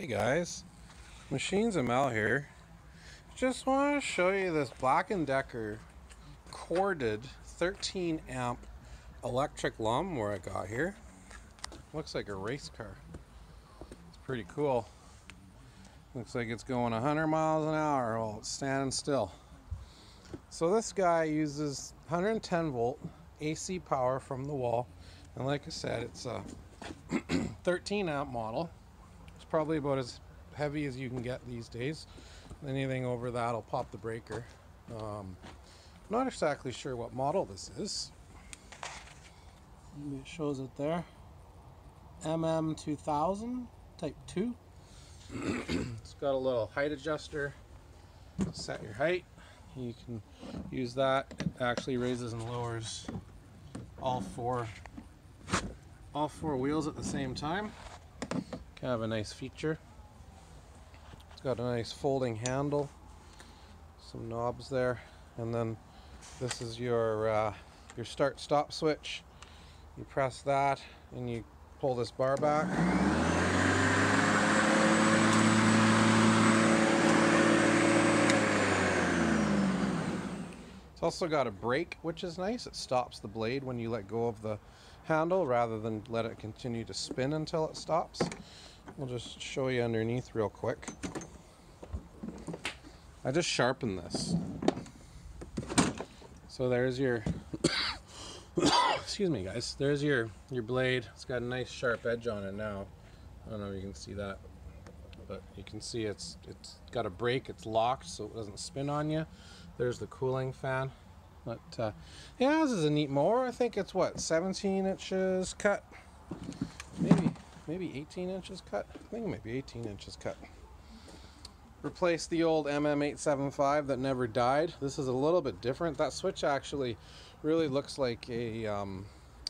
Hey guys, Machines ML here. Just want to show you this Black and Decker corded 13 amp electric lawnmower I got here. Looks like a race car. It's pretty cool. Looks like it's going 100 miles an hour while it's standing still. So this guy uses 110 volt AC power from the wall, and like I said, it's a 13 amp model. It's probably about as heavy as you can get these days. Anything over that will pop the breaker. Not exactly sure what model this is. Maybe it shows it there. MM2000 type 2. It's got a little height adjuster. Set your height. You can use that. It actually raises and lowers all four wheels at the same time. Kind of a nice feature. It's got a nice folding handle, some knobs there, and then this is your start stop switch. You press that and you pull this bar back. It's also got a brake, which is nice. It stops the blade when you let go of the handle rather than let it continue to spin until it stops. We'll just show you underneath real quick. I just sharpened this. So there's your excuse me guys, there's your blade. It's got a nice sharp edge on it now. I don't know if you can see that, but you can see it's got a brake. It's locked so it doesn't spin on you. There's the cooling fan. But yeah, this is a neat mower. I think it's what, 17 inches cut, maybe 18 inches cut. I think it might be 18 inches cut. Replaced the old MM875 that never died. This is a little bit different. That switch actually really looks like a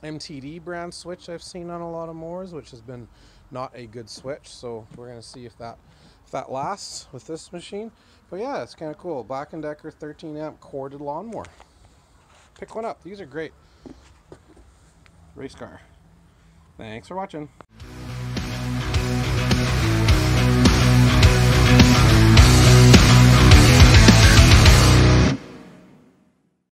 MTD brand switch I've seen on a lot of mowers, which has been not a good switch. So we're gonna see if that lasts with this machine. But yeah, it's kind of cool. Black and Decker 13 amp corded lawnmower. Pick one up. These are great. Race car. Thanks for watching.